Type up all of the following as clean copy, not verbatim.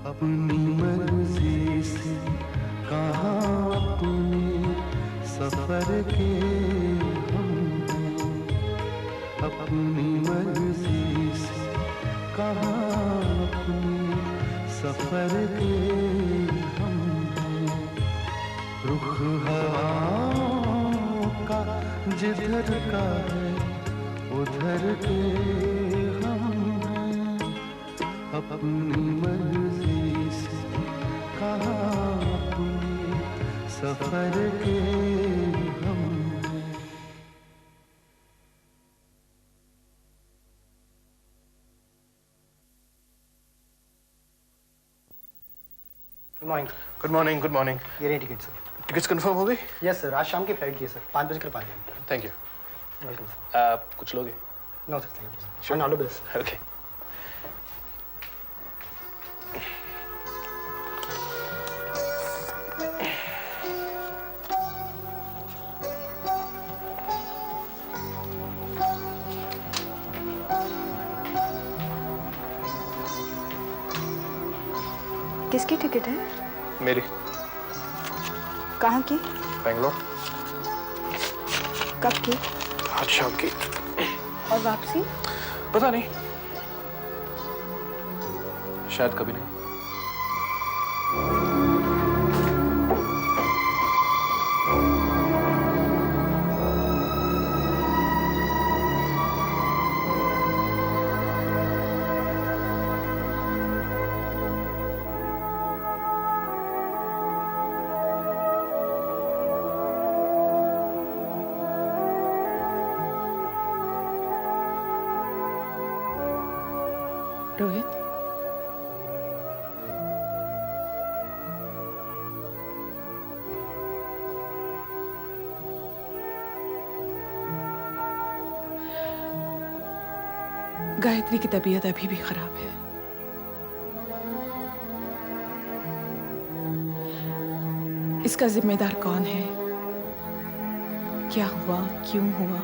अपनी मर्जी से कहाँ अपने सफर के हम हैं, अपनी मर्जी से कहाँ अपने सफर के हम हैं। रुख हवाओं का जिधर का है उधर के हम हैं, अपनी मर्जी से कहाँ अपने सफर के हम हैं। Good morning. Good morning, good morning. ये रही टिकट सर। टिकट्स कंफर्म हो गई? यस सर, आज शाम की फ्लाइट की है sir, 5:05 thank you. Welcome sir. कुछ लोगे? No sir, thank you sir. All the best. Okay. किसकी टिकट है? मेरी। कहाँ की? बेंगलोर। कब की? आज शाम की। और वापसी? पता नहीं, शायद कभी नहीं। रोहित, गायत्री की तबीयत अभी भी खराब है। इसका जिम्मेदार कौन है? क्या हुआ, क्यों हुआ?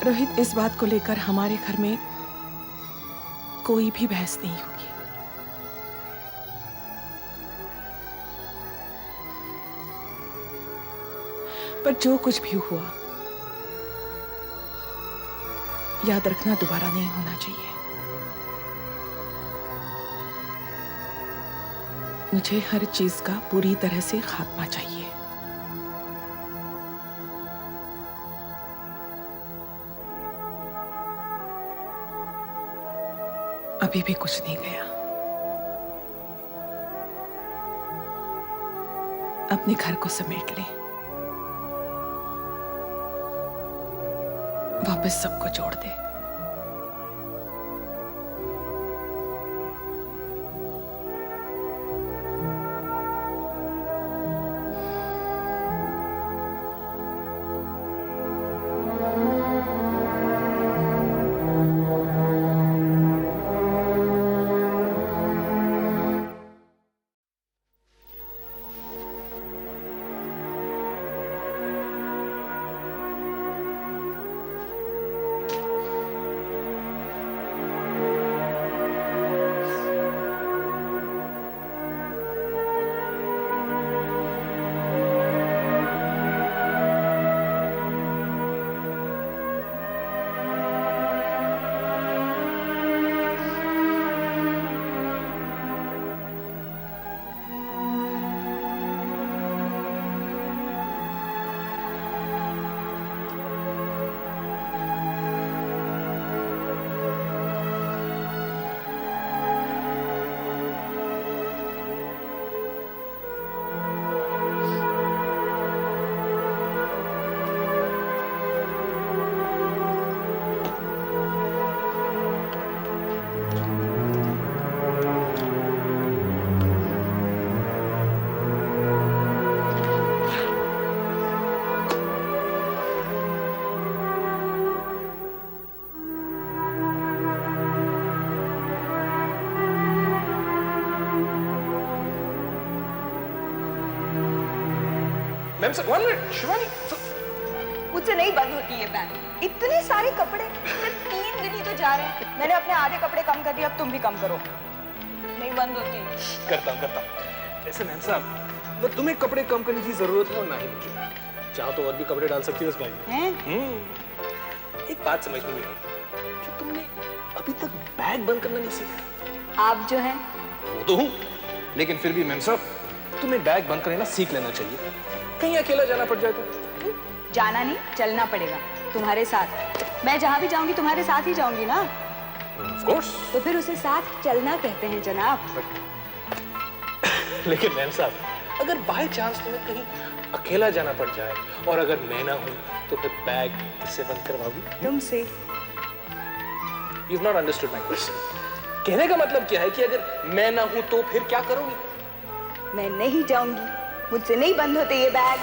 रोहित, इस बात को लेकर हमारे घर में कोई भी बहस नहीं होगी। पर जो कुछ भी हुआ, याद रखना दोबारा नहीं होना चाहिए। मुझे हर चीज का पूरी तरह से खात्मा चाहिए। अभी भी कुछ नहीं गया। अपने घर को समेट ले, वापस सबको जोड़ दे। Ma'am sir, 1 minute. शिवानी, मुझसे नहीं बंद होती है बैग। इतने सारे कपड़े सिर्फ 3 हम दिल्ली तो जा रहे हैं। मैंने अपने आधे कपड़े कम कर दिए, अब तुम भी कम करो। नहीं बंद होती। करता हूँ। वैसे मैम साहब, तो तुम्हें कपड़े कम करने की जरूरत है और ना ही मुझे। चाहो तो और भी कपड़े डाल सकती हो उस बैग में। एक बात समझ में नहीं आई कि तुमने अभी तक बैग बंद करना नहीं सीखा। आप जो हैं वो तो हूँ, लेकिन फिर भी मैम साहब तुम्हें बैग बंद करना सीख लेना चाहिए। कहीं अकेला जाना पड़ जाए तो। जाना नहीं, चलना पड़ेगा तुम्हारे साथ। मैं जहाँ भी जाऊंगी तुम्हारे साथ ही जाऊंगी ना। Of course. तो फिर उसे साथ चलना कहते हैं जनाब। लेकिन मैम साहब, अगर बाय चांस तुम्हें कहीं अकेला जाना पड़ जाए और अगर मैं ना हूं तो फिर बैग किससे बंद करवाओगी? तुमसे। You've not understood my question. कहने का मतलब क्या है कि अगर मैं ना हूं तो फिर क्या करोगी? मैं नहीं जाऊंगी, मुझसे नहीं बंद होते ये बैग।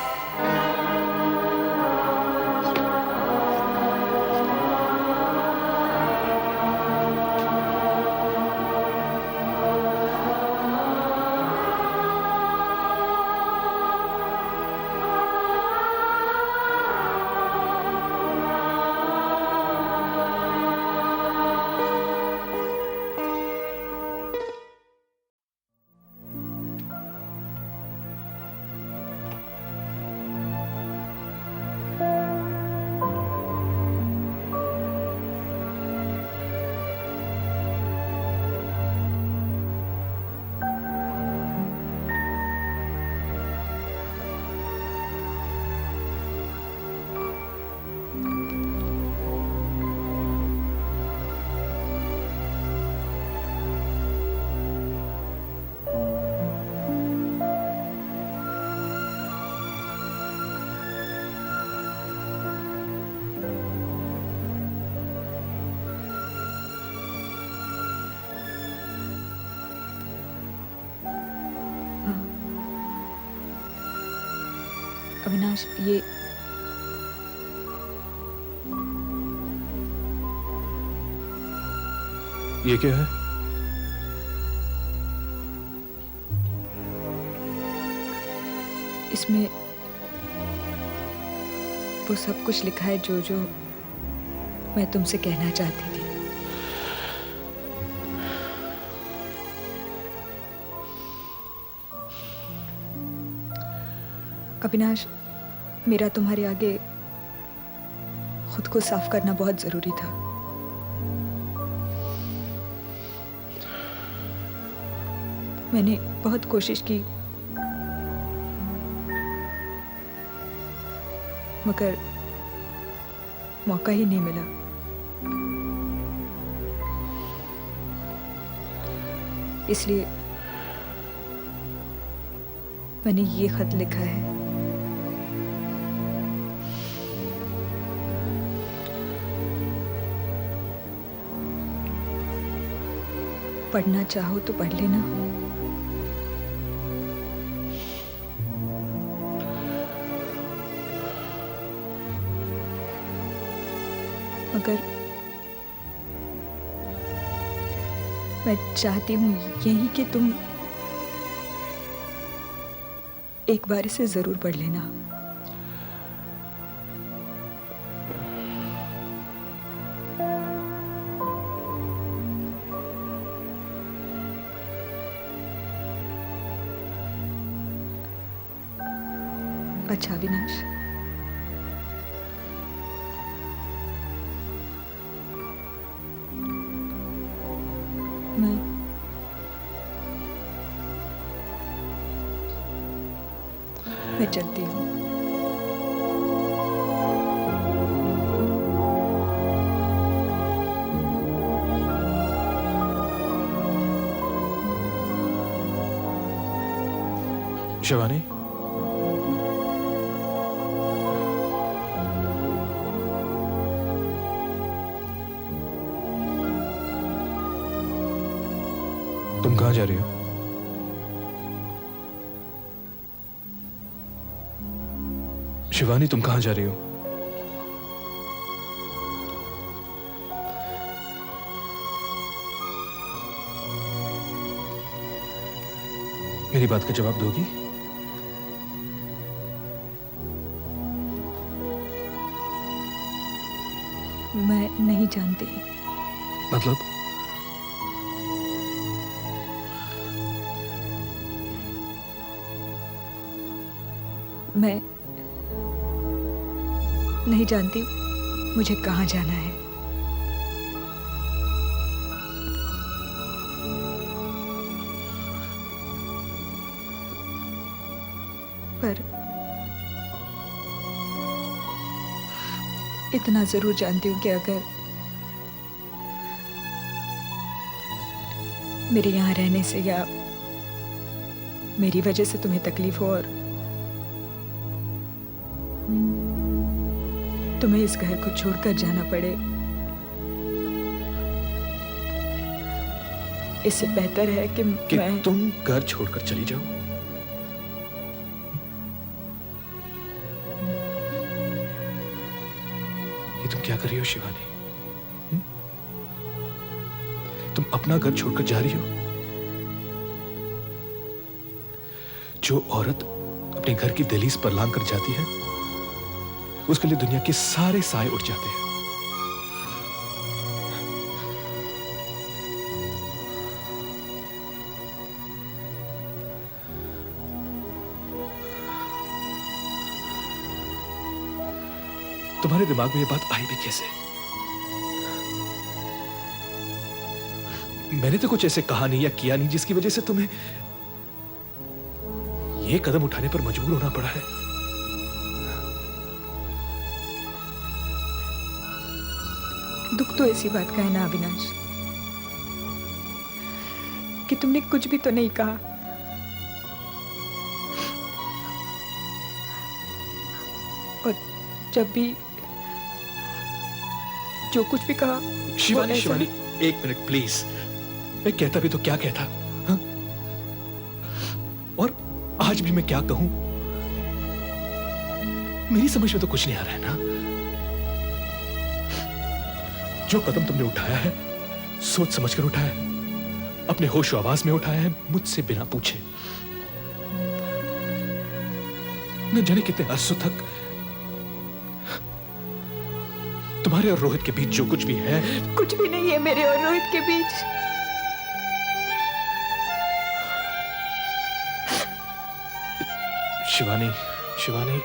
अविनाश, ये क्या है? इसमें वो सब कुछ लिखा है जो मैं तुमसे कहना चाहती थी। अविनाश, मेरा तुम्हारे आगे खुद को साफ करना बहुत जरूरी था। मैंने बहुत कोशिश की, मगर मौका ही नहीं मिला। इसलिए मैंने ये खत लिखा है। पढ़ना चाहो तो पढ़ लेना। मगर मैं चाहती हूँ यही कि तुम एक बार इसे जरूर पढ़ लेना। अच्छा अविनाश, मैं चलती हूँ। शिवानी, तुम कहाँ जा रही हो? शिवानी, तुम कहाँ जा रही हो? मेरी बात का जवाब दोगी? मैं नहीं जानती। मतलब? मैं नहीं जानती मुझे कहाँ जाना है। पर इतना जरूर जानती हूँ कि अगर मेरे यहाँ रहने से या मेरी वजह से तुम्हें तकलीफ हो और तुम्हें इस घर को छोड़कर जाना पड़े, इससे बेहतर है कि मैं तुम घर छोड़कर चली जाओ। ये तुम क्या कर रही हो शिवानी? तुम अपना घर छोड़कर जा रही हो? जो औरत अपने घर की दहलीज पर लांग कर जाती है उसके लिए दुनिया के सारे साए उठ जाते हैं। तुम्हारे दिमाग में ये बात आई भी कैसे? मैंने तो कुछ ऐसे कहा नहीं या किया नहीं जिसकी वजह से तुम्हें ये कदम उठाने पर मजबूर होना पड़ा है। दुख तो ऐसी बात का है ना अविनाश कि तुमने कुछ भी तो नहीं कहा और जब भी जो कुछ भी कहा शिवानी, शिवानी एक मिनट प्लीज। मैं कहता भी तो क्या कहता, हा? और आज भी मैं क्या कहूं? मेरी समझ में तो कुछ नहीं आ रहा है ना। जो कदम तुमने उठाया है सोच समझकर उठाया है, अपने होश आवाज में उठाया है, मुझसे बिना पूछे। न जाने कितने अरसों तक तुम्हारे और रोहित के बीच जो कुछ भी है, कुछ भी नहीं है मेरे और रोहित के बीच। शिवानी, शिवानी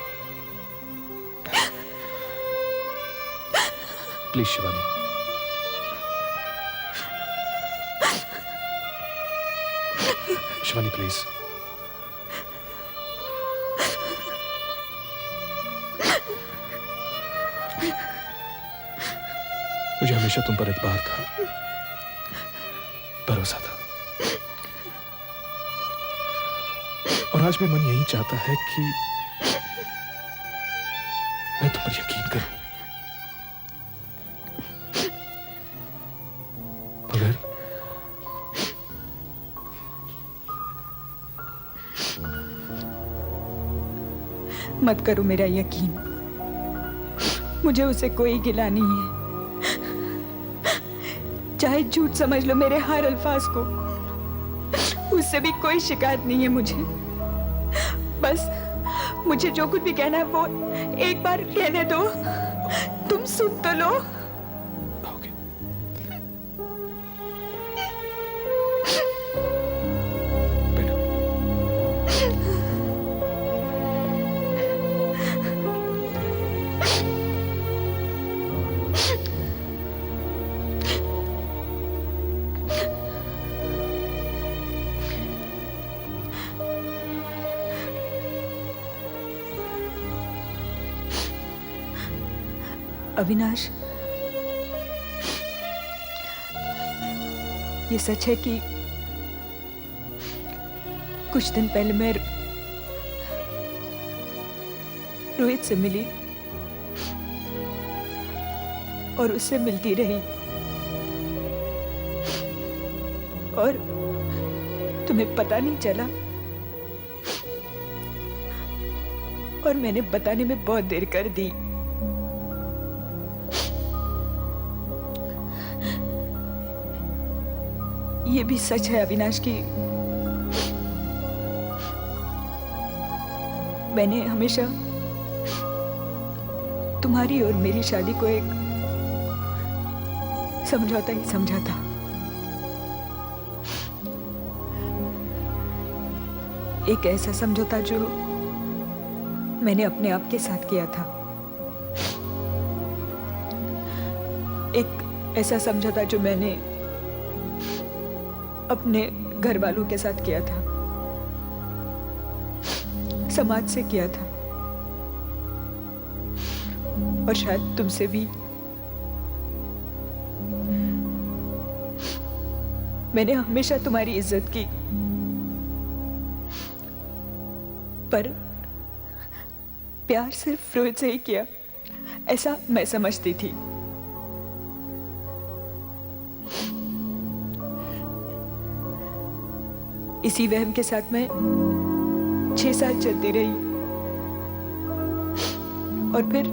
प्लीज शिवानी। शिवानी प्लीज। मुझे हमेशा तुम पर एतबार था, भरोसा था, और आज भी मन यही चाहता है कि मैं तुम पर यकीन करूं, मगर मत करो मेरा यकीन, मुझे उसे कोई गिला नहीं है। चाहे झूठ समझ लो मेरे हर अल्फाज को, उससे भी कोई शिकायत नहीं है मुझे। बस मुझे जो कुछ भी कहना है वो एक बार कहने दो, तुम सुन तो लो। ओके। बैठो। अविनाश, ये सच है कि कुछ दिन पहले मैं रोहित से मिली और उससे मिलती रही और तुम्हें पता नहीं चला और मैंने बताने में बहुत देर कर दी। ये भी सच है अविनाश की मैंने हमेशा तुम्हारी और मेरी शादी को एक समझौता ही समझौता। एक ऐसा समझौता जो मैंने अपने आप के साथ किया था, एक ऐसा समझौता जो मैंने अपने घर वालों के साथ किया था, समाज से किया था, और शायद तुमसे भी। मैंने हमेशा तुम्हारी इज्जत की, पर प्यार सिर्फ रोहित से ही किया, ऐसा मैं समझती थी। इसी वहम के साथ मैं 6 साल चलती रही, और फिर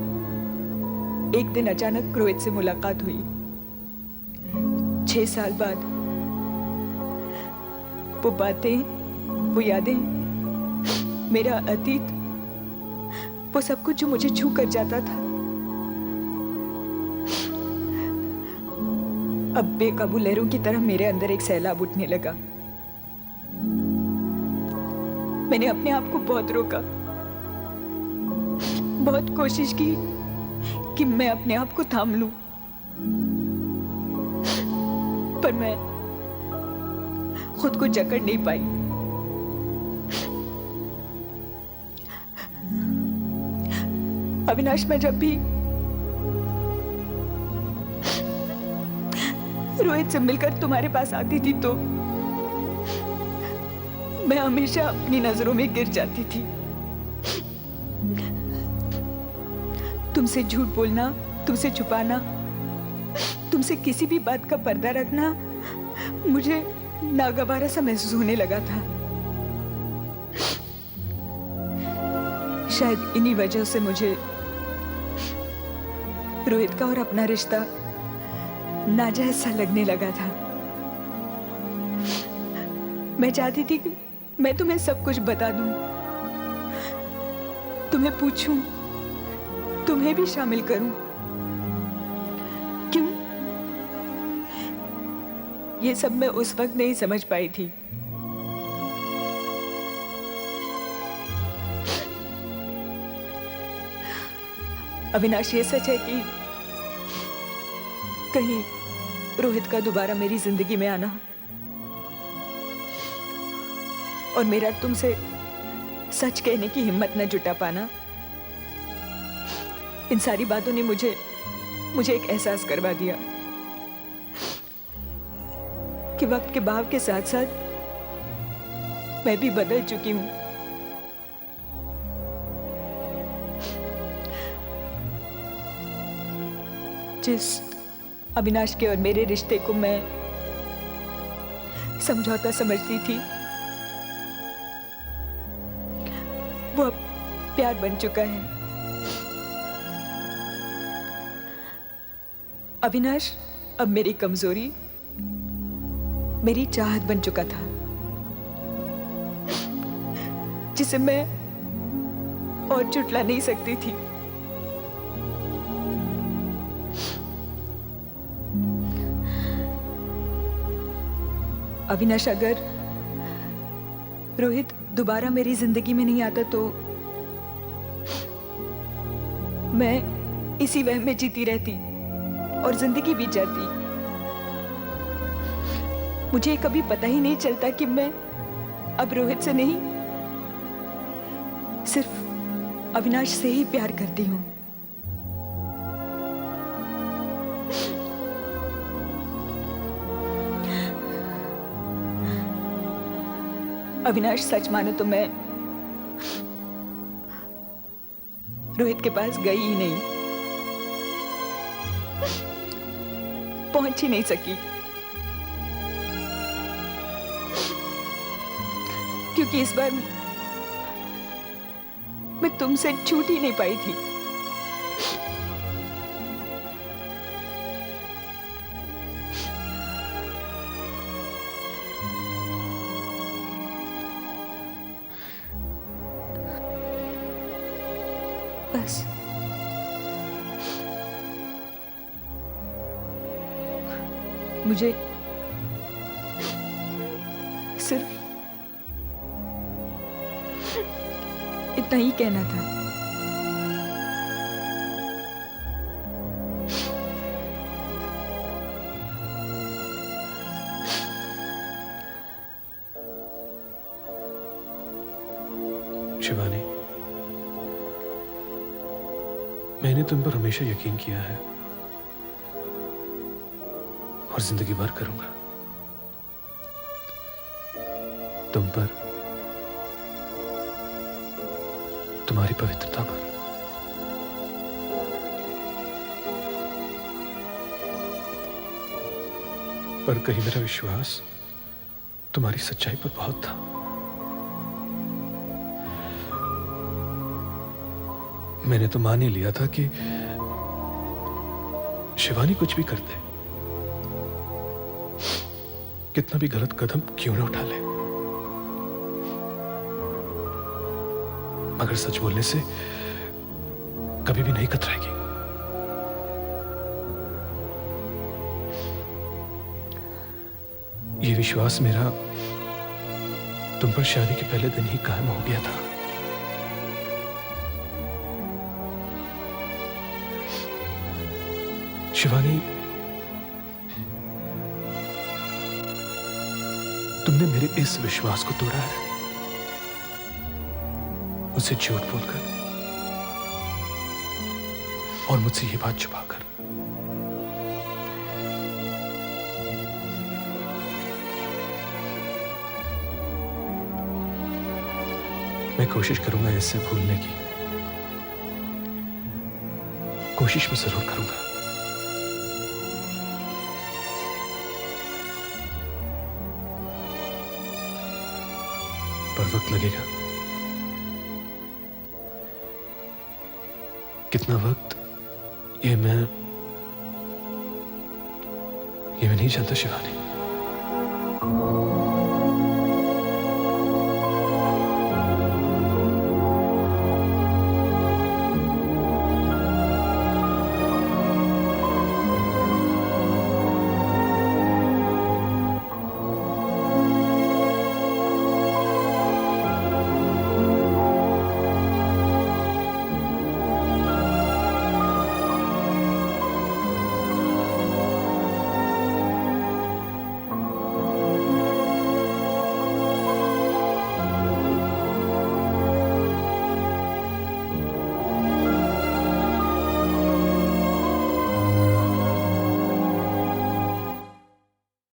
एक दिन अचानक रोहित से मुलाकात हुई। 6 साल बाद वो बातें, वो यादें, मेरा अतीत, वो सब कुछ जो मुझे छू कर जाता था, अब बेकाबू लहरों की तरह मेरे अंदर एक सैलाब उठने लगा। मैंने अपने आप को बहुत रोका, बहुत कोशिश की कि मैं अपने आप को थाम लूं, पर मैं खुद को जकड़ नहीं पाई। अविनाश, मैं जब भी रोहित से मिलकर तुम्हारे पास आती थी तो मैं हमेशा अपनी नजरों में गिर जाती थी। तुमसे झूठ बोलना, तुमसे छुपाना, तुमसे किसी भी बात का पर्दा रखना मुझे नागवारा सा महसूस होने लगा था। शायद इन्हीं वजह से मुझे रोहित का और अपना रिश्ता नाजायज सा लगने लगा था। मैं चाहती थी कि मैं तुम्हें सब कुछ बता दूं, तुम्हें पूछूं, तुम्हें भी शामिल करूं। क्यों? ये सब मैं उस वक्त नहीं समझ पाई थी। अविनाश, ये सच है कि कहीं रोहित का दोबारा मेरी जिंदगी में आना और मेरा तुमसे सच कहने की हिम्मत न जुटा पाना, इन सारी बातों ने मुझे एक एहसास करवा दिया कि वक्त के बहाव के साथ साथ मैं भी बदल चुकी हूं। जिस अविनाश के और मेरे रिश्ते को मैं समझौता समझती थी, वो अब प्यार बन चुका है। अविनाश अब मेरी कमजोरी, मेरी चाहत बन चुका था, जिसे मैं और झुठला नहीं सकती थी। अविनाश, अगर रोहित दोबारा मेरी जिंदगी में नहीं आता तो मैं इसी वहम में जीती रहती और जिंदगी बीत जाती। मुझे कभी पता ही नहीं चलता कि मैं अब रोहित से नहीं, सिर्फ अविनाश से ही प्यार करती हूं। अविनाश, सच मानो तो मैं रोहित के पास गई ही नहीं, पहुंच ही नहीं सकी, क्योंकि इस बार मैं तुमसे छूट ही नहीं पाई थी। बस मुझे सिर्फ इतना ही कहना था। शिवानी, मैंने तुम पर हमेशा यकीन किया है और जिंदगी भर करूंगा। तुम पर, तुम्हारी पवित्रता पर। पर कहीं मेरा विश्वास तुम्हारी सच्चाई पर बहुत था। मैंने तो मान ही लिया था कि शिवानी कुछ भी कर दे, कितना भी गलत कदम क्यों न उठा ले, मगर सच बोलने से कभी भी नहीं कतराएगी। ये विश्वास मेरा तुम पर शादी के पहले दिन ही कायम हो गया था। शिवानी, तुमने मेरे इस विश्वास को तोड़ा है, मुझसे झूठ बोलकर और मुझसे ये बात छुपाकर। मैं कोशिश करूंगा इससे भूलने की, कोशिश मैं जरूर करूंगा। पर वक्त लगेगा। कितना वक्त ये मैं नहीं जानता शिवानी।